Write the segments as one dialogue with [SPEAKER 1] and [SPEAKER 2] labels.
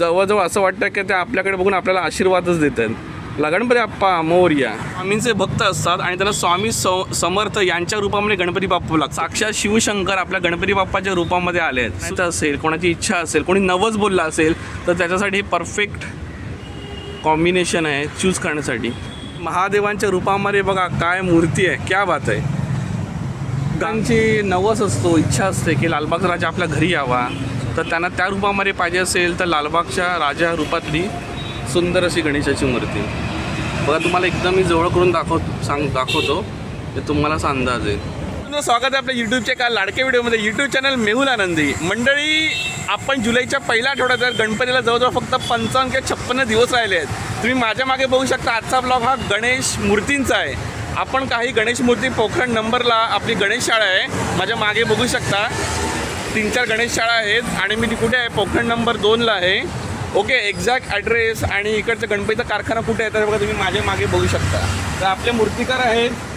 [SPEAKER 1] जवळजवळ असं वाटतं की ते आपल्याकडे बघून आपल्याला आशीर्वादच देतात। गणपती बाप्पा मोरया। स्वामींचे भक्त असतात आणि त्यांना स्वामी समर्थ यांच्या रूपामध्ये गणपती बाप्पा लागतात। साक्षात शिवशंकर आपल्या गणपती बाप्पाच्या रूपामध्ये आले आहेत। असेल कोणाची इच्छा असेल, कोणी नवस बोलला असेल तर त्याच्यासाठी परफेक्ट कॉम्बिनेशन आहे चूज करण्यासाठी। महादेवांच्या रूपामध्ये बघा काय मूर्ती आहे, क्या बात आहे। त्यांची नवस असतो, इच्छा असते की लालबागचा राजा आपल्या घरी यावा, तर त्यांना त्या रूपामध्ये पाहिजे असेल तर लालबागच्या राजा रूपातली सुंदर अशी गणेशाची मूर्ती बघा। तुम्हाला एकदम मी जवळ करून दाखवतो ते तुम्हालाच अंदाज येईल। स्वागत आहे आपल्या यूट्यूबच्या एका लाडक्या व्हिडिओमध्ये। यूट्यूब चॅनल मेहुल आनंदी। मंडळी, आपण जुलैच्या पहिल्या आठवड्यात गणपतीला जवळजवळ फक्त 55 किंवा 56 दिवस राहिले आहेत। तुम्ही माझ्या मागे बघू शकता आजचा ब्लॉग हा गणेश मूर्तींचा आहे। आपण काही गणेश मूर्ती पोखरण नंबरला आपली गणेश शाळा आहे, माझ्या मागे बघू शकता 3-4 गणेश शाळा आहेत आणि मी ती कुठे आहे, पोखरण नंबर 2ला आहे। ओके, एक्झॅक्ट ॲड्रेस आणि इकडचं गणपतीचा कारखाना कुठे आहे तर बघा तुम्ही माझ्या मागे बघू शकता। तर आपले मूर्तिकार आहेत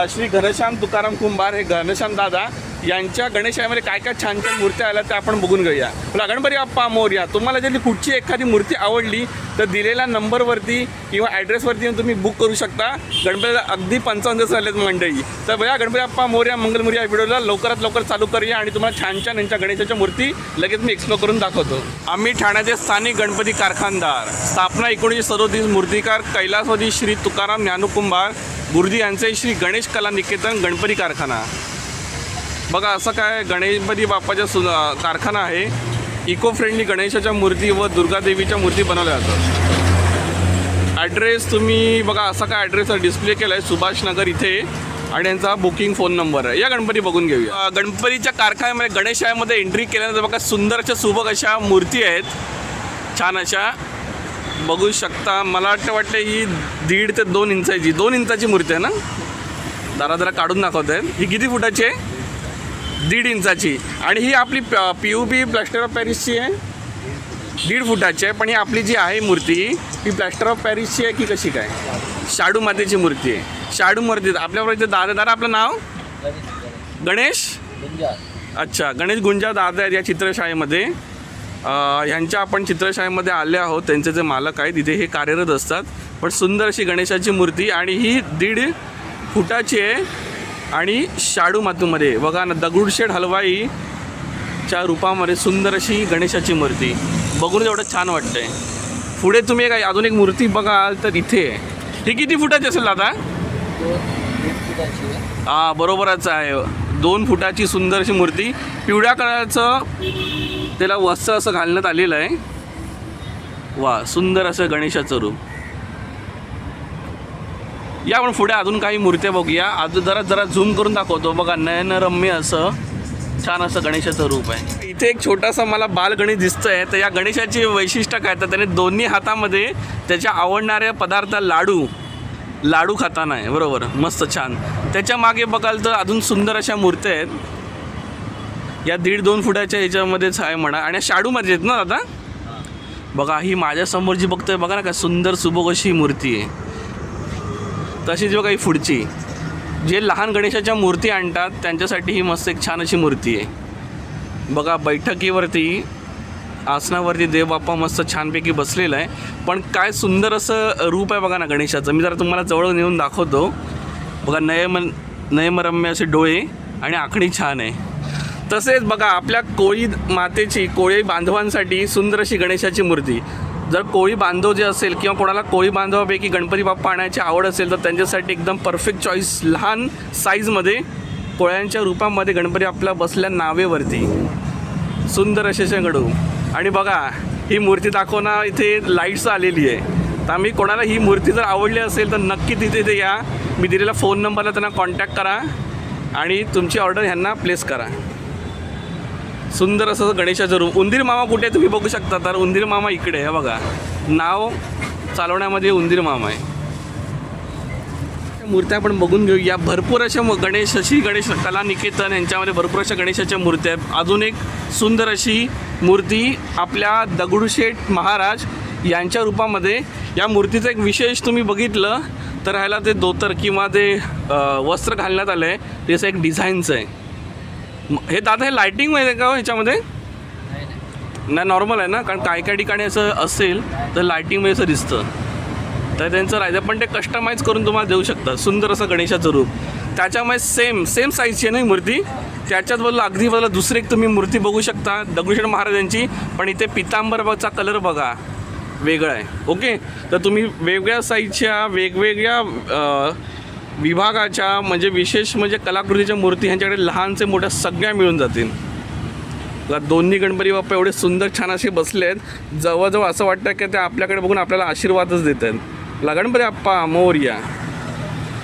[SPEAKER 1] श्री घनश्याम तुकाराम कुंभार। हे घनश्याम दादा यांच्या गणेशामध्ये काय काय छान छान मूर्त्या आल्या त्या आपण बघून घेऊया। गणपती बाप्पा मोरया। तुम्हाला जर कुठची एखादी मूर्ती आवडली तर दिलेल्या नंबरवरती किंवा ॲड्रेसवरती येऊन तुम्ही बुक करू शकता। गणपतीला अगदी 55 दिवस झालेत मंडळी। तर बघा गणपती बाप्पा मोरया मंगलमूर्ती या व्हिडिओला लवकरात लवकर चालू करूया आणि तुम्हाला छान छान यांच्या गणेशाच्या मूर्ती लगेच मी एक्सप्लोर करून दाखवतो। आम्ही ठाण्याचे स्थानिक गणपती कारखानदार, स्थापना 1937, मूर्तिकार कैलासवादी श्री तुकाराम ज्ञानू कुंभार गुरुजी यांचे श्री गणेश कला निकेतन गणपती कारखाना। बघा असं काय गणपती बाप्पाचा कारखाना आहे। इको फ्रेंडली गणेशाच्या मूर्ती व दुर्गादेवीच्या मूर्ती बनवल्या जातात। ॲड्रेस तुम्ही बघा असा काय ॲड्रेस डिस्प्ले केला आहे सुभाष नगर इथे आणि यांचा बुकिंग फोन नंबर आहे। या गणपती बघून घेऊया। गणपतीच्या कारखान्यामध्ये गणेशामध्ये एंट्री केल्यानंतर बघा सुंदर अशा सुबक अशा मूर्ती आहेत, छान अशा बघू शकता। मला वाटतं ही 1.5 ते 2 इंचाची 2 इंचाची मूर्ती आहे ना, जरा काढून दाखवत आहेत। ही किती फुटाची आहे? 1.5 इंचाची। आणि ही आपली PUP प्लॅस्टर ऑफ पॅरिसची आहे, 1.5 फुटाची आहे। पण ही आपली जी आहे मूर्ती ही प्लॅस्टर ऑफ पॅरिसची आहे की कशी काय? शाडू मातेची मूर्ती आहे। शाडू मूर्ती आपल्याबरोबर इथे दादा आपलं नाव गणेश अच्छा गणेश गुंजा दादा आहेत या चित्रशाळेमध्ये। ह्यांच्या आपण चित्रशाळेमध्ये आले आहोत, त्यांचे जे मालक आहेत इथे हे कार्यरत असतात। पण सुंदर अशी गणेशाची मूर्ती आणि ही 1.5 फुटाची आहे आणि शाडू मातीमध्ये बघा ना, दगडूशेठ हलवाईच्या रूपामध्ये सुंदर अशी गणेशाची मूर्ती बघून एवढं छान वाटतंय। पुढे तुम्ही काय अजून एक मूर्ती बघाल तर इथे ही किती फुटाची असेल दादा?
[SPEAKER 2] 2 फुटाची आहे।
[SPEAKER 1] हां बरोबरच आहे, 2 फुटाची सुंदर अशी मूर्ती। पिवळ्या कलरचं त्याला वस्त्र असं घालण्यात आलेलं आहे। वा, सुंदर असं गणेशाचं रूप। या आपण पुढे अजून काही मूर्त्या बघूया। अजून जरा झूम करून दाखवतो बघा, नयनरम्य असं छान असं गणेशाचं रूप आहे। इथे एक छोटासा मला बालगणेश दिसतंय। तर या गणेशाची वैशिष्ट्य काय तर त्याने दोन्ही हातामध्ये त्याच्या आवडणाऱ्या पदार्थ लाडू खाताना आहे, बरोबर मस्त छान। त्याच्या मागे बघाल तर अजून सुंदर अशा मूर्त्या आहेत। या 1.5-2 फुटाच्या ह्याच्यामध्येच आहे म्हणा आणि शाडूमध्ये आहेत ना दादा। बघा ही माझ्यासमोर जी बघतोय बघा ना, काय सुंदर सुबक अशी मूर्ती आहे। तशीच बघा ही पुढची जे लहान गणेशाच्या मूर्ती आणतात त्यांच्यासाठी ही मस्त एक छान अशी मूर्ती आहे। बघा बैठकीवरती आसनावरती देवबाप्पा मस्त छानपैकी बसलेला आहे। पण काय सुंदर असं रूप आहे बघा ना गणेशाचं। मी जरा तुम्हाला जवळ नेऊन दाखवतो बघा, नयनरम्य असे डोळे आणि आखणी छान आहे। तसेच बघा आपल्या कोळी बांधवांसाठी सुंदर अशी गणेशाची मूर्ती। जर कोळी बांधव जे असेल किंवा कोणाला कोळी बांधवापैकी गणपती बाप्पा आणायची आवड असेल तर त्यांच्यासाठी एकदम परफेक्ट चॉईस, लहान साईजमध्ये कोळ्यांच्या रूपामध्ये गणपती आपला बसल्या नावेवरती सुंदर असे गडू। आणि बघा ही मूर्ती दाखवणं इथे लाईट्स आलेली आहे। तर आम्ही कोणाला ही मूर्ती जर आवडली असेल तर नक्की तिथे या, मी दिलेला फोन नंबरला त्यांना कॉन्टॅक्ट करा आणि तुमची ऑर्डर ह्यांना प्लेस करा। सुंदर असं गणेशाचं रूप। उंदीर मामा कुठे तुम्ही बघू शकता, तर उंदीर मामा इकडे आहे बघा, नाव चालवण्यामध्ये उंदीर मामा आहे। मूर्त्या आपण बघून घेऊया। भरपूर अशा गणेश कला निकेतन यांच्यामध्ये भरपूर अशा गणेशाच्या मूर्त्या आहेत। अजून एक सुंदर अशी मूर्ती आपल्या दगडूशेठ महाराज यांच्या रूपामध्ये। या मूर्तीचं एक विशेष तुम्ही बघितलं तर ह्याला ते धोतर किंवा ते वस्त्र घालण्यात आलं आहे, त्याचं एक डिझाईनचं आहे। हे दादा हे लायटिंग माहिती आहे का ह्याच्यामध्ये? नाही नॉर्मल आहे ना, कारण काही काही ठिकाणी असं असेल तर लायटिंगमध्ये असं दिसतं, तर त्यांचं राहायचं. पण ते कस्टमाइज करून तुम्हाला देऊ शकतात सुंदर असं गणेशाचं रूप. त्याच्यामुळे सेम साईजची आहे ना ही मूर्ती. त्याच्याच बाजूला अगदी बाजूला दुसरी एक तुम्ही मूर्ती बघू शकता दगडूशेठ महाराजांची, पण इथे पितांबरचा कलर बघा वेगळा आहे. ओके, तर तुम्ही वेगवेगळ्या साईजच्या वेगवेगळ्या विभागाच्या म्हणजे विशेष म्हणजे कलाकृतीच्या मूर्ती ह्यांच्याकडे लहानचे मोठ्या सगळ्या मिळून जातील. दोन्ही गणपती बाप्पा एवढे सुंदर छान असे बसले आहेत, जवळजवळ असं वाटतं की ते आपल्याकडे बघून आपल्याला आशीर्वादच देत आहेत. गणपती बाप्पा मोरया.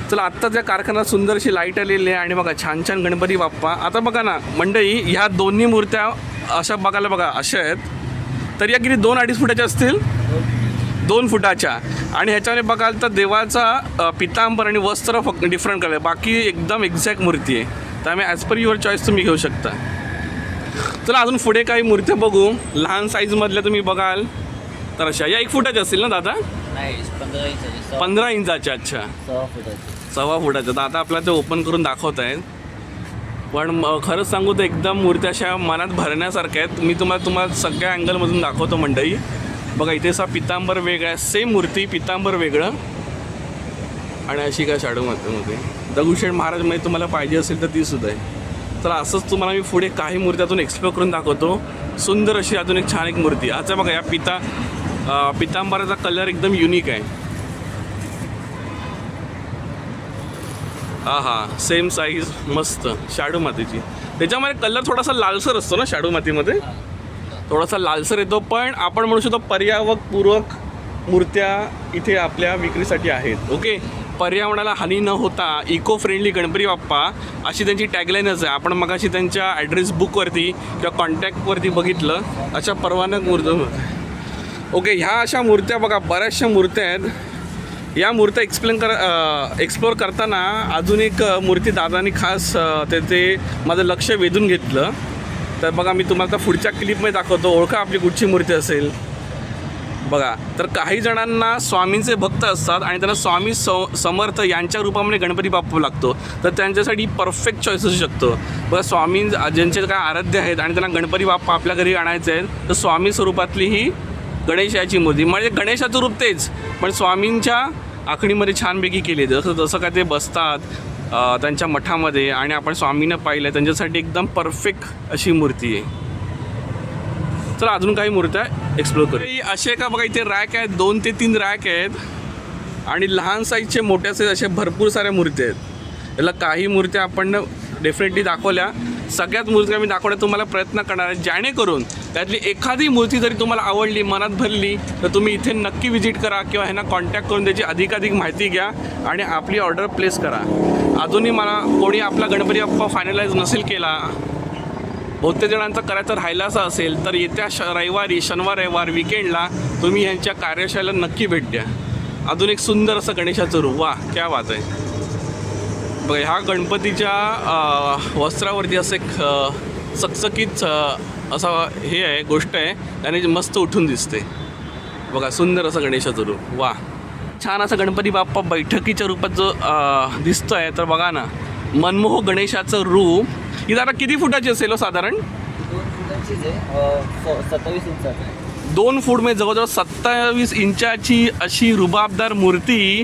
[SPEAKER 1] चला, आत्ता त्या कारखान्यात सुंदर अशी लाईट आलेली आहे आणि बघा छान छान गणपती बाप्पा. आता बघा ना मंडळी, ह्या दोन्ही मूर्त्या अशा बघायला बघा अशा आहेत, तर या किती 2-2.5 फुटाच्या असतील, 2 फुटाच्या. आणि ह्याच्यामध्ये बघाल तर देवाचा पितांबर आणि वस्त्र फक्त डिफरंट कलर, बाकी एकदम एक्झॅक्ट मूर्ती आहे. त्यामुळे ॲज पर युअर चॉईस तुम्ही घेऊ शकता. चला अजून पुढे काही मूर्त्या बघू. लहान साईजमधल्या तुम्ही बघाल तर अशा या 1 फुटाच्या असतील ना दादा?
[SPEAKER 2] नाही, 15 इंचाची.
[SPEAKER 1] 15 इंचाच्या. अच्छा,
[SPEAKER 2] 6 फुटाची.
[SPEAKER 1] 6 फुटाच्या. तर आता आपल्याला ते ओपन करून दाखवत आहेत. पण खरंच सांगू तर एकदम मूर्त्या अशा मनात भरण्यासारख्या आहेत. मी तुम्हाला सगळ्या अँगलमधून दाखवतो मंडळी. बघा इथे पितांबर वेगळा आहे, सेम मूर्ती पितांबर वेगळं आणि अशी काय शाडू मातीमध्ये दगडूशेठ महाराजमध्ये तुम्हाला पाहिजे असेल तर ती सुद्धा आहे. तर असंच तुम्हाला मी पुढे काही मूर्त्यातून एक्सप्लोर करून दाखवतो. सुंदर अशी अजून एक छान एक मूर्ती. आता बघा या पितांबराचा कलर एकदम युनिक आहे. हा सेम साईज मस्त शाडू मातीची. त्याच्यामध्ये कलर थोडासा लालसर असतो ना शाडू मातीमध्ये, थोडासा लालसर येतो. पण आपण म्हणू शकतो पर्यावरणपूर्वक मूर्त्या इथे आपल्या विक्रीसाठी आहेत. ओके, पर्यावरणाला हानी न होता इको फ्रेंडली गणपती बाप्पा अशी त्यांची टॅगलाईनच आहे. आपण मगाशी त्यांच्या ॲड्रेस बुकवरती किंवा कॉन्टॅक्टवरती बघितलं अशा परवानक मूर्त्या. ओके, ह्या अशा मूर्त्या बघा बऱ्याचशा मूर्त्या आहेत. या मूर्त्या एक्सप्लोर करताना अजून एक मूर्ती दादानी खास ते माझं लक्ष वेधून घेतलं. तर बघा मी तुम्हाला पुढच्या क्लिपमध्ये दाखवतो, ओळखा आपली कुठची मूर्ती असेल. बघा, तर काही जणांना स्वामींचे भक्त असतात आणि त्यांना स्वामी समर्थ यांच्या रूपामध्ये गणपती बाप्पा लागतो, तर त्यांच्यासाठी परफेक्ट चॉईस असू शकतो. बघा स्वामी ज्यांचे काय आराध्य आहेत आणि त्यांना गणपती बाप्पा आपल्या घरी आणायचे आहेत, तर स्वामी स्वरूपातली ही गणेशाची मूर्ती म्हणजे गणेशाचं रूप तेच, पण स्वामींच्या आखणीमध्ये छानपैकी केली. जसं काय ते बसतात त्यांच्या मठामध्ये आणि आपण स्वामींना पाहिलं त्यांच्यासाठी एकदम परफेक्ट अशी मूर्ती आहे. चला अजून काही मूर्त्या एक्सप्लोर करू. असे का बघा इथे रॅक आहेत, 2 ते 3 रॅक आहेत आणि लहान साईजचे मोठ्या साईज असे भरपूर साऱ्या मूर्त्या आहेत. याला काही मूर्त्या आपण डेफिनेटली दाखवल्या, सगळ्याच मूर्त्या मी दाखवण्याचा तुम्हाला प्रयत्न करणार आहे, जेणेकरून त्यातली एखादी मूर्ती जरी तुम्हाला आवडली मनात भरली तर तुम्ही इथे नक्की विजिट करा किंवा ह्यांना कॉन्टॅक्ट करून त्याची अधिकाधिक माहिती घ्या आणि आपली ऑर्डर प्लेस करा. अजूनही मला कोणी आपला गणपती बाप्पा फायनलाइज नसेल केला, बहुतेक जणांचा करायचं राहिलासा असेल तर येत्या शनिवार रविवार विकेंडला तुम्ही ह्यांच्या कार्यशाळेला नक्की भेट द्या. अजून एक सुंदर असं गणेशाचं रूप, वा क्या बात आहे. बघा ह्या गणपतीच्या वस्त्रावरती असं एक चकचकीत असा हे आहे गोष्ट आहे, त्याने मस्त उठून दिसते. बघा सुंदर असं गणेशाचं रूप, वा छान असं गणपती बाप्पा बैठकीच्या रूपात जो दिसतो आहे. तर बघा ना मनमोहक गणेशाचं रूप. ही जरा किती फुटाची असेल हो साधारण?
[SPEAKER 2] 2 फुटाचीच आहे, 27 इंचाची आहे.
[SPEAKER 1] 2 फूट म्हणजे जवळजवळ 27 इंचाची अशी रुबाबदार मूर्ती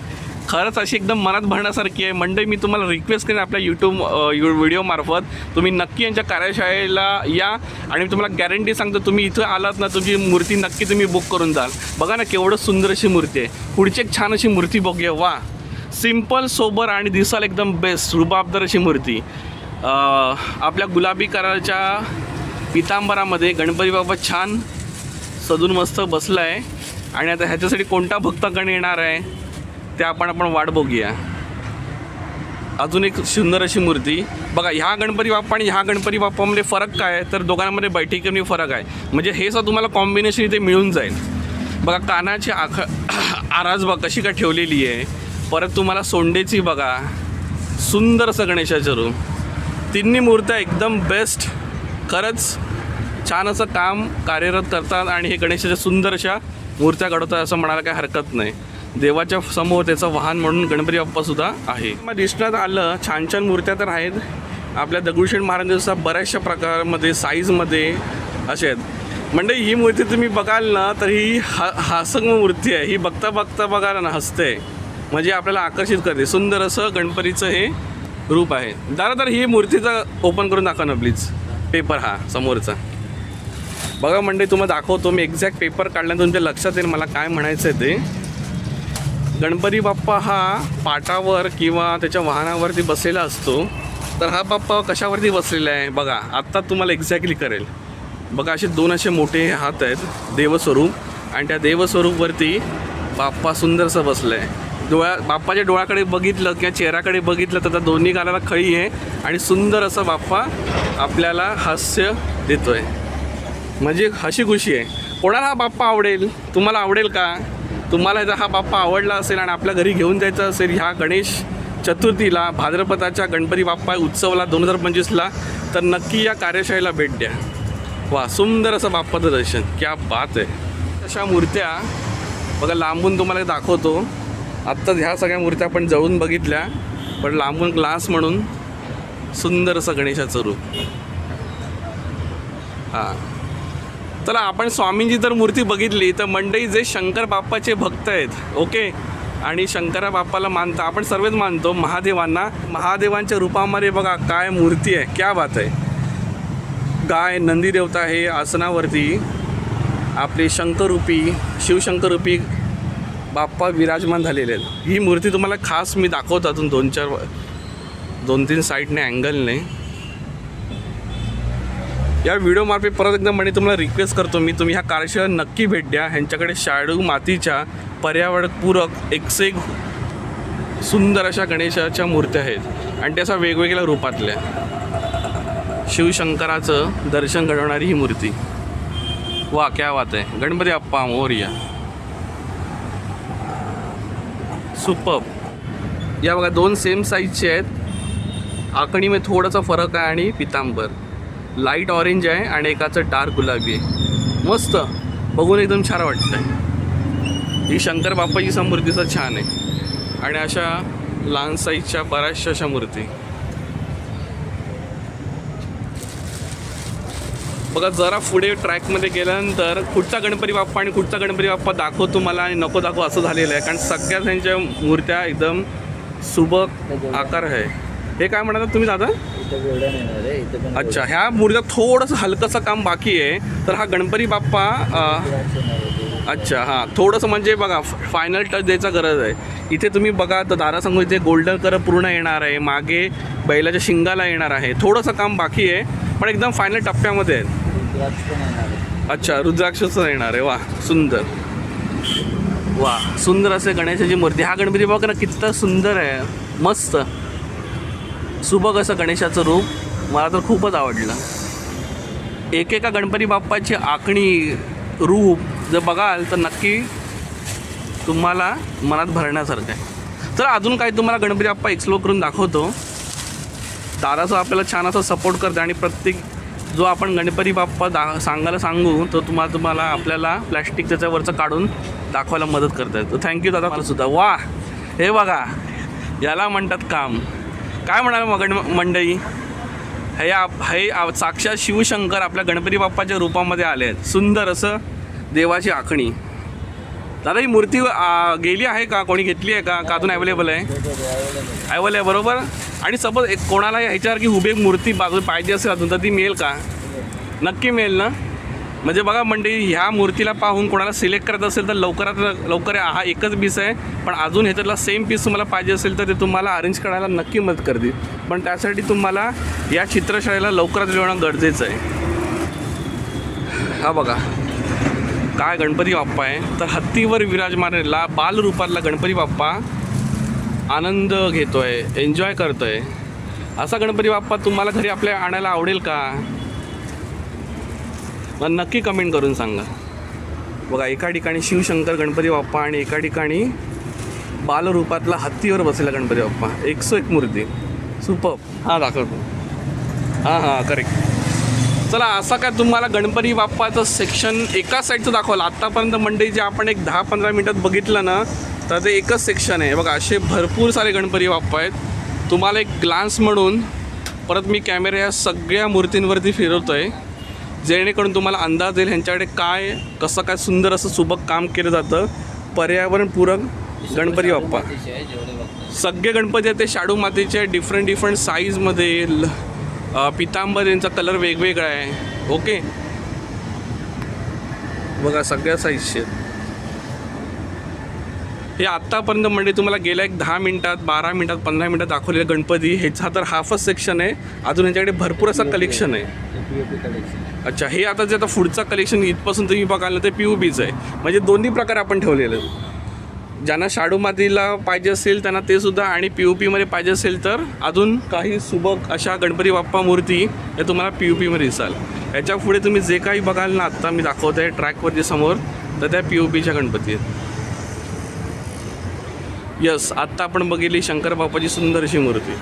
[SPEAKER 1] खरंच अशी एकदम मनात भरण्यासारखी आहे. मंडळी मी तुम्हाला रिक्वेस्ट करेन आपल्या यूट्यूब व्हिडिओमार्फत तुम्ही नक्की यांच्या कार्यशाळेला या आणि मी तुम्हाला गॅरंटी सांगतो तुम्ही इथं आलात ना तुमची मूर्ती नक्की तुम्ही बुक करून जाल. बघा ना केवढं सुंदर अशी मूर्ती आहे. पुढची एक छान अशी मूर्ती बघूया. वा सिम्पल सोबर आणि दिसायला एकदम बेस्ट रुबाबदार अशी मूर्ती. आपल्या गुलाबी कलरच्या पितांबरामध्ये गणपती बाप्पा छान सजून मस्त बसला आहे आणि आता ह्याच्यासाठी कोणता भक्तगण येणार आहे ते आपण वाट बघूया. अजून एक सुंदर अशी मूर्ती बघा. ह्या गणपती बाप्पा आणि ह्या गणपती बाप्पामध्ये फरक काय आहे तर दोघांमध्ये बैठकीमध्ये फरक आहे. म्हणजे हे सुद्धा तुम्हाला कॉम्बिनेशन इथे मिळून जाईल. बघा कानाची आराज बघा कशी काय ठेवलेली आहे. परत तुम्हाला सोंडेची बघा सुंदर असं गणेशाचं रूप. तिन्ही मूर्त्या एकदम बेस्ट, खरंच छान असं काम कार्यरत करतात आणि हे गणेशाच्या सुंदर अशा मूर्त्या घडवतात असं म्हणायला काही हरकत नाही. देवाच्या समोर त्याचं वाहन म्हणून गणपती बाप्पासुद्धा आहे. मग दिसण्यात आलं छान छान मूर्त्या तर आहेत आपल्या दगडूशेठ महाराजांच्या बऱ्याचशा प्रकारामध्ये साईजमध्ये असे आहेत. म्हणजे ही मूर्ती तुम्ही बघाल ना तर ही हासंग मूर्ती आहे. ही बघता बघता बघायला ना हसते, म्हणजे आपल्याला आकर्षित करते. सुंदर असं गणपतीचं हे रूप आहे. दादा तर ही मूर्तीचा ओपन करून दाखवा ना प्लीज, पेपर हा समोरचा. बघा म्हणजे तुम्हाला दाखवतो मी. एक्झॅक्ट पेपर काढल्यानंतर तुमच्या लक्षात येईल मला काय म्हणायचं आहे ते. गणपती बाप्पा हा पाटावर किंवा त्याच्या वाहनावरती बसलेला असतो. तर हा बाप्पा कशावरती बसलेला आहे बघा, आत्ता तुम्हाला एक्झॅक्टली करेल. बघा असे दोन असे मोठे हात आहेत देवस्वरूप, आणि त्या देवस्वरूपवरती बाप्पा सुंदरसं बसलं आहे. बाप्पाच्या डोळ्याकडे बघितलं किंवा चेहऱ्याकडे बघितलं तर त्या दोन्ही गालाला खळी आहे आणि सुंदर असं बाप्पा आपल्याला हास्य देतो आहे, म्हणजे हशी खुशी आहे. कोणाला हा बाप्पा आवडेल? तुम्हाला आवडेल का? तुम्हाला जर हा बाप्पा आवडला असेल आणि आपल्या घरी घेऊन जायचा असेल ह्या गणेश चतुर्थीला, भाद्रपदाच्या गणपती बाप्पा उत्सवाला 2025ला, तर नक्की या कार्यशाळेला भेट द्या. वा, सुंदर असं बाप्पाचं दर्शन, क्या बात आहे. अशा मूर्त्या बघा लांबून तुम्हाला दाखवतो. आत्ताच ह्या सगळ्या मूर्त्या आपण जवळून बघितल्या, पण लांबून ग्लास म्हणून सुंदर असं गणेशाचं रूप. हां, चला आपण स्वामींची जर मूर्ती बघितली तर मंडळी जे शंकर बाप्पाचे भक्त आहेत, ओके, आणि शंकरा बाप्पाला मानता, आपण सर्वच मानतो महादेवांना. महादेवांच्या रूपामध्ये बघा काय मूर्ती आहे, क्या बात आहे. गाय, नंदी देवता हे आसनावरती आपले शंकरूपी, शिवशंकरूपी बाप्पा विराजमान झालेले आहेत. ही मूर्ती तुम्हाला खास मी दाखवतो अजून 2-3 साईडने अँगलने. या व्हिडिओमार्फत परत एकदा म्हणजे तुम्हाला रिक्वेस्ट करतो मी, तुम्ही ह्या कार्यशाळेला नक्की भेट द्या. ह्यांच्याकडे शाडू मातीच्या पर्यावरणपूरक एक सुंदर अशा गणेशाच्या मूर्त्या आहेत, आणि त्या अशा वेगवेगळ्या रूपातल्या. शिवशंकराचं दर्शन घडवणारी ही मूर्ती. वा, क्या बात आहे. गणपती बाप्पा मोरया. सुपर्ब. या बघा 2 सेम साईजचे आहेत. आखणीमध्ये थोडासा फरक आहे, आणि पितांबर लाईट ऑरेंज आहे आणि एकाचं डार्क गुलाबी आहे. मस्त, बघून एकदम छान वाटतं आहे. ही शंकर बाप्पाची मूर्तीचं छान आहे. आणि अशा लहान साईजच्या बऱ्याचशा अशा मूर्ती बघा. जरा पुढे ट्रॅकमध्ये गेल्यानंतर कुठचा गणपती बाप्पा आणि कुठचा गणपती बाप्पा दाखवतो मला आणि नको दाखव असं झालेलं आहे, कारण सगळ्या त्यांच्या मूर्त्या एकदम सुबक आकार आहे. हे काय म्हणाला तुम्ही दादा? अच्छा, ह्या मूर्त्या थोडंसं हलकंसं काम बाकी आहे. तर हा गणपती बाप्पा अच्छा हां, थोडंसं म्हणजे बघा फायनल टच द्यायचा गरज आहे. इथे तुम्ही बघा तर दारासमोर इथे गोल्डन कलर पूर्ण येणार आहे, मागे बैलाच्या शिंगाला येणार आहे. थोडंसं काम बाकी आहे, पण एकदम फायनल टप्प्यामध्ये आहे. अच्छा, रुद्राक्षचं येणार आहे. वा, सुंदर. वा, सुंदर असे गणेशाची मूर्ती. हा गणपती बघा ना किती सुंदर आहे, मस्त सुबक असं गणेशाचं रूप. मला तर खूपच आवडलं. एकेका गणपती बाप्पाची आखणी रूप जर बघाल तर नक्की तुम्हाला मनात भरण्यासारखं आहे. तर अजून काही तुम्हाला गणपती बाप्पा एक्सप्लोर करून दाखवतो. दादाचं आपल्याला छान असं सपोर्ट करते, आणि प्रत्येक जो आपण गणपती बाप्पा सांगायला सांगू तर तुम्हाला आपल्याला प्लॅस्टिक त्याच्यावरचं काढून दाखवायला मदत करतात. तर थँक्यू दादा मला सुद्धा. वा, हे बघा, याला म्हणतात काम. काय म्हणाल मग मंडळी, हे साक्षात शिवशंकर आपल्या गणपती बाप्पाच्या रूपामध्ये आले आहेत. सुंदर असं देवाची आखणी. दादा ही मूर्ती गेली आहे का? कोणी घेतली आहे का? अजून अवेलेबल आहे? अवेलेबल आहे, बरोबर. आणि सपोज कोणाला ह्याच्यावर की उभी मूर्ती बाजू पाहिजे असेल अजून तर ती मिळेल का? नक्की मिळेल ना? म्हणजे बघा मंडळी, ह्या मूर्तीला पाहून कोणाला सिलेक्ट करायचं असेल तर लवकरात लवकर, हा एकच पीस आहे, पण अजून ह्याच्यातला सेम पीस तुम्हाला पाहिजे असेल तर ते तुम्हाला अरेंज करायला नक्की मदत करतील. पण त्यासाठी तुम्हाला या चित्रशाळेला लवकरात येणं गरजेचं आहे. हा बघा काय गणपती बाप्पा आहे. तर हत्तीवर विराजमानला बालरूपातला गणपती बाप्पा आनंद घेतो आहे, एन्जॉय करतो आहे. असा गणपती बाप्पा तुम्हाला घरी आपल्या आणायला आवडेल का? मला नक्की कमेंट करून सांगा. बघा, एका ठिकाणी शिवशंकर गणपती बाप्पा आणि एका ठिकाणी बालरूपातला हत्तीवर बसलेला गणपती बाप्पा. 101 मूर्ती. सुपर्ब. हां, दाखवतो. हां, करेक्ट. चला, असा काय तुम्हाला गणपती बाप्पाचं सेक्शन एका साईडचं दाखवलं. आत्तापर्यंत मंडळी जे आपण एक 10-15 मिनटात बघितलं ना, तर ते एकच सेक्शन आहे. बघा, असे भरपूर सारे गणपती बाप्पा आहेत. तुम्हाला एक ग्लान्स म्हणून परत मी कॅमेरा या सगळ्या मूर्तींवरती फिरवतो आहे. जेणेकरून तुम्हाला अंदाज येईल ह्यांच्याकडे कसं काय सुंदर असं सुबक काम केलं जातं. पर्यावरणपूरक गणपती बाप्पा.
[SPEAKER 2] मातीचे आहे जेवढे बघतो.
[SPEAKER 1] सगळे गणपती आहेत ते शाडू मातीचे डिफरंट साईजमध्ये. पितांबर यांचा कलर वेगवेगळा आहे. ओके, बघा सगळ्या साईजचे आहेत. हे आत्तापर्यंत म्हणजे तुम्हाला गेल्या एक 10 मिनिटात 12 मिनिटात 15 मिनिटात दाखवलेलं गणपती ह्याचा तर हाफच सेक्शन आहे. अजून ह्यांच्याकडे भरपूर असं कलेक्शन आहे.
[SPEAKER 2] POP collection.
[SPEAKER 1] अच्छा, हे आता जे आता पुढचं कलेक्शन इथपासून तुम्ही बघाल ना ते POPच आहे. म्हणजे दोन्ही प्रकार आपण ठेवलेले आहेत. ज्यांना शाडू मातीला पाहिजे असेल त्यांना ते सुद्धा, आणि POPमध्ये पाहिजे असेल तर अजून काही सुबक अशा गणपती बाप्पा मूर्ती हे तुम्हाला POPमध्ये दिसाल. याच्या पुढे तुम्ही जे काही बघाल ना आत्ता मी दाखवत आहे ट्रॅकवर जे समोर, तर त्या POPच्या गणपती आहेत. यस, आत्ता आपण बघितली शंकर बाप्पाची सुंदर अशी मूर्ती.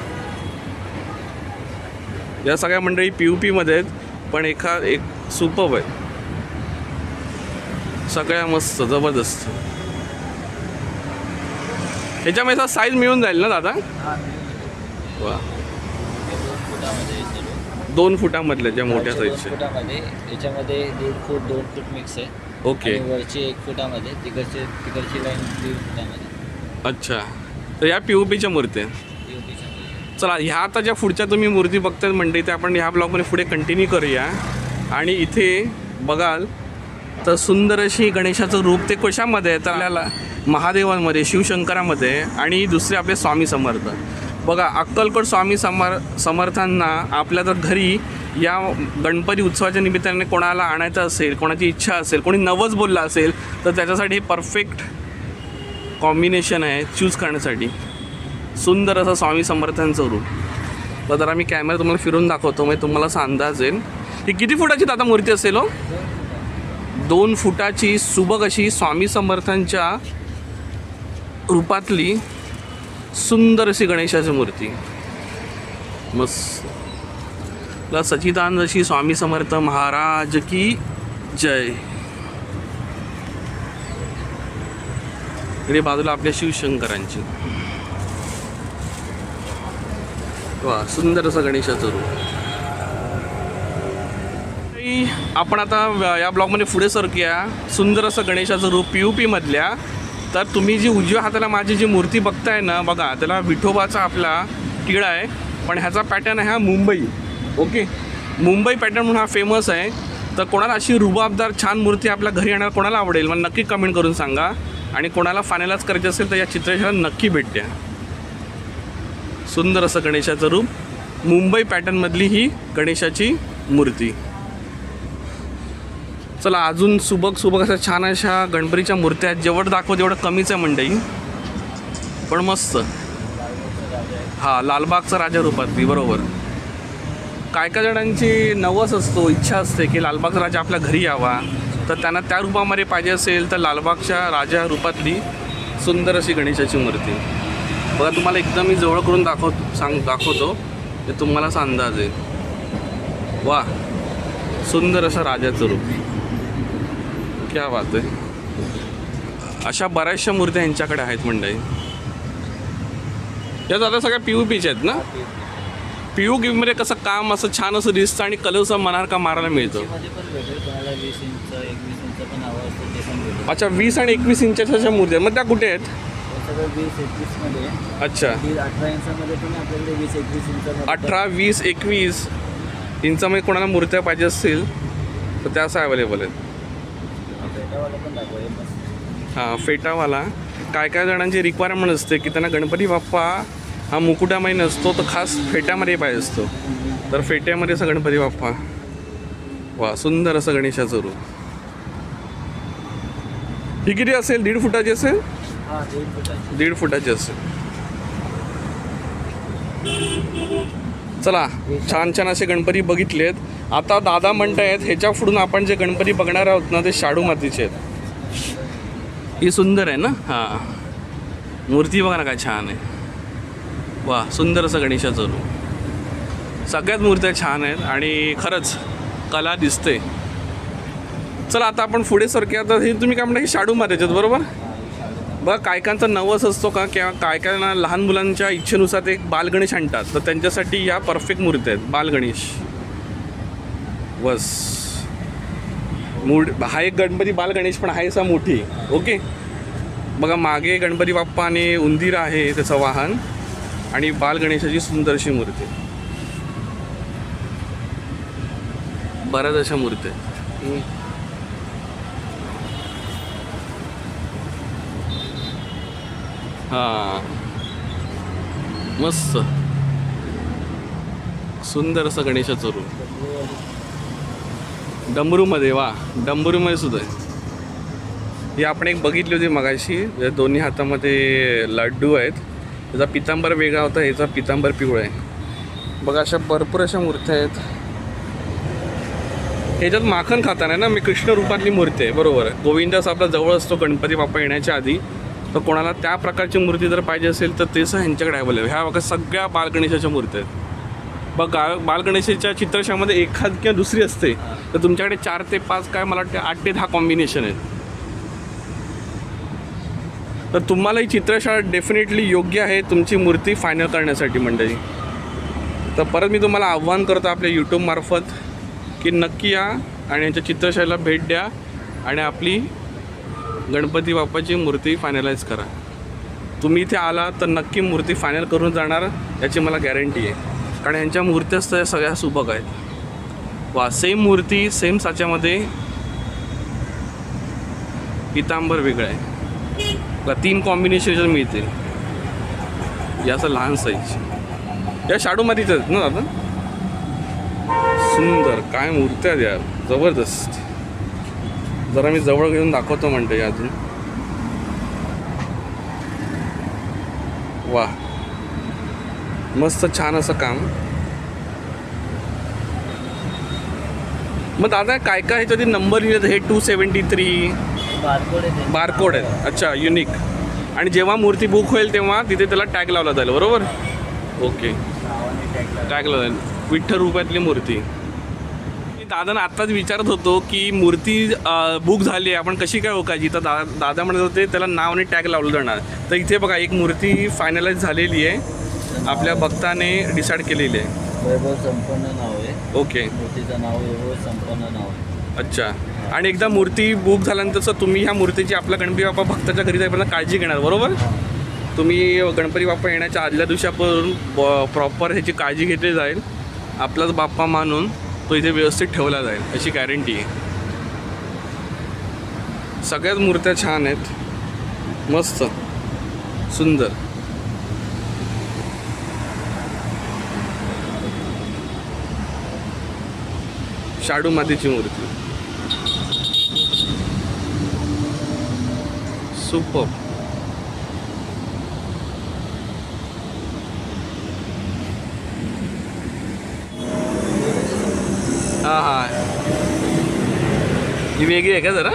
[SPEAKER 1] या सगळ्या मंडळी POPमध्ये आहेत, पण एक सुपर्ब आहे. सगळ्या मस्त जबरदस्त. ह्याच्यामध्ये साईज मिळून जाईल ना दादा?
[SPEAKER 2] हां,
[SPEAKER 1] वा,
[SPEAKER 2] 2 फुटामध्ये सर्व.
[SPEAKER 1] 2 फुटामधल्या ज्या मोठ्या
[SPEAKER 2] 2
[SPEAKER 1] साईजच्या.
[SPEAKER 2] फुटामध्ये याच्यामध्ये 1.5 फूट 2 फूट मिक्स आहे.
[SPEAKER 1] ओके,
[SPEAKER 2] आणि वरची 1 फुटामध्ये, तिकडची लाईन 1.5 फुटामध्ये.
[SPEAKER 1] अच्छा, तर या POPच्या मूर्ती आहेत.
[SPEAKER 2] POPच्या मध्ये.
[SPEAKER 1] चला, ह्या आता ज्या पुढच्या तुम्ही मूर्ती बघताय मंडळी ते आपण ह्या ब्लॉगमध्ये पुढे कंटिन्यू करूया. आणि इथे बघाल तर सुंदर अशी गणेशाचं रूप ते कशामध्ये आहे तर आपल्याला महादेवांमध्ये, शिवशंकरामध्ये, आणि दुसरे आपले स्वामी समर्थ. बघा, अक्कलकोट स्वामी समर्थांना आपल्या जर घरी या गणपती उत्सवाच्या निमित्ताने कोणाला आणायचं असेल, कोणाची इच्छा असेल, कोणी नवस बोलला असेल तर त्याच्यासाठी हे परफेक्ट कॉम्बिनेशन आहे चूज करण्यासाठी. सुंदर असं स्वामी समर्थांचं रूप. तर जरा मी कॅमेरा तुम्हाला फिरून दाखवतो म्हणजे तुम्हाला असा अंदाज येईल. ही किती फुटाची दादा मूर्ती असेल हो? 2 फुटाची सुबक अशी स्वामी समर्थांच्या रूपातली सुंदर अशी गणेशाची मूर्ती. मस्त. सच्चिदानंद अशी स्वामी समर्थ महाराज की जय. इकडे बाजूला आपल्या शिवशंकरांची. वा, सुंदर असं गणेशाचं रूप. आपण आता या ब्लॉगमध्ये पुढे सरकूया. सुंदर असं गणेशाचं रूप POPमधल्या. तर तुम्ही जी उजव्या हाताला माझी जी मूर्ती बघताय ना, बघा त्याला विठोबाचा आपला टिळा आहे, पण ह्याचा पॅटर्न आहे हा मुंबई. ओके, मुंबई पॅटर्न म्हणून हा फेमस आहे. तर कोणाला अशी रुबाबदार छान मूर्ती आपल्या घरी येणार कोणाला आवडेल मला नक्की कमेंट करून सांगा. आणि कोणाला फायनलाच करायचे असेल तर या चित्रशाला नक्की भेट द्या. सुंदर असं गणेशाचं रूप, मुंबई पॅटर्नमधली ही गणेशाची मूर्ती. चला, अजून सुबक अशा छान अशा गणपतीच्या मूर्त्या आहेत. जेवढं दाखवत तेवढं कमीच आहे मंडळी, पण मस्त. हां, लालबागचा राजा रूपातली. बरोबर. काय जणांची नवस असतो, इच्छा असते की लालबागचा राजा आपल्या घरी यावा, तर त्यांना त्या रूपामध्ये पाहिजे असेल तर लालबागच्या राजा रूपातली सुंदर अशी गणेशाची मूर्ती. बघा, तुम्हाला एकदम मी जवळ करून दाखवतो ते तुम्हाला असा अंदाज आहे. वा, सुंदर असं राजाचं रूप. क्या बात आहे. अशा बऱ्याचशा मूर्त्या यांच्याकडे आहेत मंडळी. या दादा सगळ्या POPच्या आहेत ना? POPमध्ये कसं काम असं छान असं दिसतं आणि कलरचा मनार का मारायला मिळतं.
[SPEAKER 2] मध्ये पण भेटेल, कोणाला 20 इंच 21 इंच पण हवं असतं ते पण भेटेल.
[SPEAKER 1] अच्छा, 20 आणि 21 इंचाच्या मूर्त्या मग त्या कुठे आहेत?
[SPEAKER 2] हे सगळं 20-21 मध्ये.
[SPEAKER 1] अच्छा,
[SPEAKER 2] 18 इंचामध्ये पण आपल्याकडे 20-21 इंच.
[SPEAKER 1] 18, 20, 21 इंचामध्ये कोणाला मूर्त्या पाहिजे असतील तर त्या असं अवेलेबल आहेत.
[SPEAKER 2] फेटावाला पण दाखवा हे मस्त.
[SPEAKER 1] हां, फेटावाला. काय जणांची रिक्वायरमेंट असते की त्यांना गणपती बाप्पा हा मुकुटामध्ये नसतो तर खास फेट्यामध्ये पाहिजे असतो, तर फेट्यामध्ये असं गणपती बाप्पा. वा, सुंदर असं गणेशाचं रूप. ही किती असेल? 1.5 फुटाची असेल?
[SPEAKER 2] हां, 1.5 फुटाची.
[SPEAKER 1] 1.5 फुटाची असेल. चला, छान असे गणपती बघितलेत. आता दादा म्हणतायत ह्याच्या पुढून आपण जे गणपती बघणार आहोत ना ते शाडू मातीचे आहेत. ही सुंदर आहे ना? हां, मूर्ती बघा ना काय छान आहे. वा, सुंदर असं गणेशाचं रूप. सगळ्यात मूर्त्या छान आहेत आणि खरंच कला दिसते. चला, आता आपण पुढे सरकूया. तर हे तुम्ही काय म्हणता, ही शाडू मातीचे आहेत बरोबर? बघा, कायकांचा नवस असतो का किंवा कायकांना लहान मुलांच्या इच्छेनुसार ते एक बालगणेश आणतात, तर त्यांच्यासाठी या परफेक्ट मूर्त्या आहेत बालगणेश. बस, हा एक गणपती बाल गणेश पण आहे असा मोठी. ओके, बघा मागे गणपती बाप्पा आणि उंदीर आहे त्याचं वाहन आणि बाल गणेशाची सुंदरशी मूर्ती. बऱ्याच अशा मूर्ती आहेत. हा मस्त सुंदर असं गणेशाचं रूप. डमरूमध्ये वा डमरूमध्ये सुद्धा आहे. ही आपण एक बघितली होती मगाशी, दोन्ही हातामध्ये लाड्डू आहेत. त्याचा पितांबर वेगळा होता, ह्याचा पितांबर पिवळा आहे. बघा अशा भरपूर अशा मूर्त्या आहेत. ह्याच्यात माखन खाताना ना मी कृष्ण रूपातली मूर्ती आहे, बरोबर आहे. गोविंदास आपला जवळ असतो गणपती बाप्पा येण्याच्या आधी, तर कोणाला त्या प्रकारची मूर्ती जर पाहिजे असेल तर तेच ह्यांच्याकडे अवेलेबल. ह्या बघा सगळ्या बालगणेशाच्या मूर्त्या आहेत. बघा बालगणेशाच्या चित्रशामध्ये एखाद किंवा दुसरी असते, तर तुमच्याकडे 4 ते 5 काय मला वाटते 8 ते 10 कॉम्बिनेशन आहेत. तर तुम्हाला ही चित्रशाळा डेफिनेटली योग्य आहे तुमची मूर्ती फायनल करण्यासाठी मंडळी. तर परत मी तुम्हाला आव्हान करतो आपल्या यूट्यूबमार्फत की नक्की या आणि यांच्या चित्रशाळेला भेट द्या आणि आपली गणपती बाप्पाची मूर्ती फायनलाइज करा. तुम्ही इथे आला तर नक्की मूर्ती फायनल करून जाणार याची मला गॅरंटी आहे. कारण यांच्या मूर्त्याच त्या सगळ्या सुबक आहेत. वा, सेम मूर्ती सेम साच्यामध्ये, पितांबर वेगळं आहे. 3 कॉम्बिनेशन मिळतील. याचं लहान साईज या शाडूमध्येच आहेत ना दादा. सुंदर काय मूर्त्या द्या, जबरदस्त. जरा मी जवळ घेऊन दाखवतो म्हणते अजून. वा, मस्त छान असं काम. मग दादा काय काय ह्याच्यावरती नंबर लिहिलेत? हे 273 बारकोड आहेत. अच्छा, युनिक. आणि जेव्हा मूर्ती बुक होईल तेव्हा तिथे त्याला टॅग लावला जाईल, बरोबर? ओके, टॅग लावला जाईल. विठ्ठल रूपातली मूर्ती. मी दादांना आत्ताच विचारत होतो की मूर्ती बुक झाली आहे आपण कशी काय ओळखायची, तर दादा म्हणत होते त्याला नाव आणि टॅग लावलं जाणार. तर इथे बघा एक मूर्ती फायनलाइज झालेली आहे, आपल्या भक्ताने डिसाईड केलेली आहे.
[SPEAKER 2] वैभव संपन्न नाव आहे.
[SPEAKER 1] ओके,
[SPEAKER 2] मूर्तीचं नाव वैभव संपन्न नाव आहे.
[SPEAKER 1] अच्छा. आणि एकदा मूर्ती बुक झाल्यानंतर तुम्ही ह्या मूर्तीची आपल्या गणपती बाप्पा भक्ताच्या घरी जाईपर्यंत काळजी घेणार, बरोबर? तुम्ही गणपती बाप्पा येण्याच्या आदल्या दिवसापासून प्रॉपर ह्याची काळजी घेतली जाईल. आपलाच बाप्पा मानून तो इथे व्यवस्थित ठेवला जाईल अशी गॅरंटी आहे. सगळ्याच मूर्त्या छान आहेत, मस्त सुंदर. शाडू मातीची मूर्ती सुपर. हां हां, ही वेगळी आहे का जरा?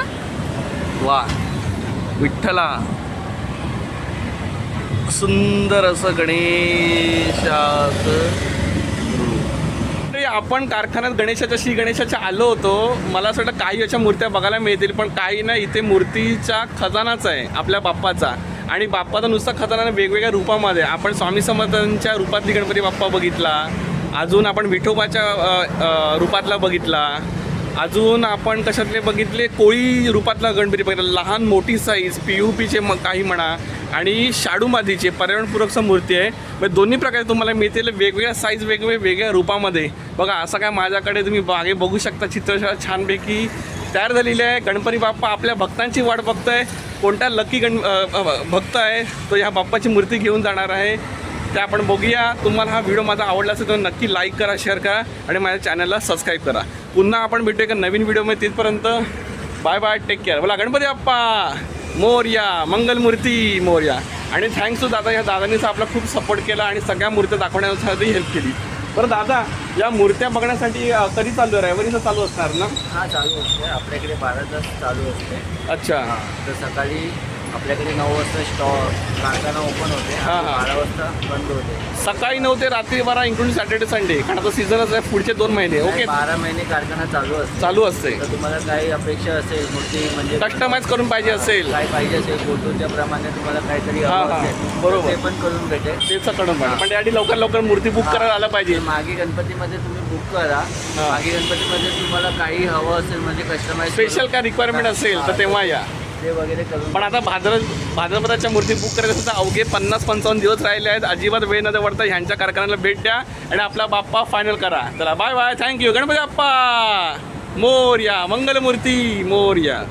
[SPEAKER 1] वा, विठ्ठला सुंदर असं गणेशाचं. आपण कारखान्यात गणेशाच्या आलो होतो. मला असं वाटतं काही अशा मूर्त्या बघायला मिळतील, पण काही ना इथे मूर्तीचा खजानाच आहे आपल्या बाप्पाचा. आणि बाप्पाचा नुसता खजाना वेगवेगळ्या रूपामध्ये. आपण स्वामी समर्थांच्या रूपातली गणपती बाप्पा बघितला, अजून आपण विठोबाच्या रूपातला बघितला, अजून आपण कशातले बघितले कोळी रूपातला गणपती बघितला, लहान मोठी साईज PUPचे काही म्हणा आणि शाडू मातीचे पर्यावरणपूरक मूर्ती आहे. म्हणजे दोन्ही प्रकारे तुम्हाला मिळतील, वेगवेगळ्या साईज वेगवेगळ्या रूपामध्ये. बघा असं काय माझ्याकडे तुम्ही मागे बघू शकता चित्रशाळा छानपैकी तयार झालेली आहे. गणपती बाप्पा आपल्या भक्तांची वाट बघतोय. कोणता लकी भक्त आहे तो ह्या बाप्पाची मूर्ती घेऊन जाणार आहे ते आपण बघूया. तुम्हाला हा व्हिडिओ माझा आवडला असेल तर नक्की लाईक करा, शेअर करा आणि माझ्या चॅनलला सबस्क्राईब करा. पुन्हा आपण भेटूया एका नवीन व्हिडिओमध्ये. तिथपर्यंत बाय बाय, टेक केअर. बोला गणपती बाप्पा मोरया, मंगलमूर्ती मोरया. आणि थँक्स टू दादा, या दादानीच आपला खूप सपोर्ट केला आणि सगळ्या मूर्त्या दाखवण्यासाठी हेल्प केली. बरं दादा, या मूर्त्या बघण्यासाठी कधी चालू आहे? रविवारीचं चालू असणार ना?
[SPEAKER 2] हां, चालू असते आपल्याकडे 12 तास चालू असते.
[SPEAKER 1] अच्छा.
[SPEAKER 2] तर सकाळी आपल्याकडे 9 वाजता कारखाना ओपन होते
[SPEAKER 1] हां,
[SPEAKER 2] आणि
[SPEAKER 1] हां.
[SPEAKER 2] 12 वाजता बंद होते.
[SPEAKER 1] सकाळी 9 ते रात्री 12 इन्क्लुडिंग सॅटर्डे संडे, कारण आता सीझनच आहे पुढचे 2 महिने. ओके,
[SPEAKER 2] 12 महिने कारखाना चालू असतो.
[SPEAKER 1] चालू असते.
[SPEAKER 2] तर तुम्हाला काही अपेक्षा असेल मूर्ती म्हणजे
[SPEAKER 1] कस्टमाइज करून पाहिजे असेल
[SPEAKER 2] काय पाहिजे असेल फोटोच्या प्रमाणे तुम्हाला काहीतरी
[SPEAKER 1] हां,
[SPEAKER 2] हवं
[SPEAKER 1] हां.
[SPEAKER 2] असेल,
[SPEAKER 1] बरोबर.
[SPEAKER 2] तर ते पण करून भेटेल.
[SPEAKER 1] तेच करून पाहिजे, पण त्यासाठी लवकर लवकर मूर्ती बुक करायला आलं पाहिजे.
[SPEAKER 2] मागे गणपतीमध्ये तुम्ही बुक करा.
[SPEAKER 1] हां.
[SPEAKER 2] मागे गणपतीमध्ये तुम्हाला काही हवं असेल म्हणजे कस्टमाइज
[SPEAKER 1] स्पेशल काय रिक्वायरमेंट असेल तर तेव्हा या.
[SPEAKER 2] ते वगैरे करून
[SPEAKER 1] पण आता भाद्रपदाच्या मूर्ती बुक करायचं असेल तर अवघे 50-55 दिवस राहिले आहेत. अजिबात वेळ न देता ह्यांच्या कारखान्याला भेट द्या आणि आपला बाप्पा फायनल करा. चला bye bye, thank you. Ganpati Bappa Morya, Mangalmurti Morya.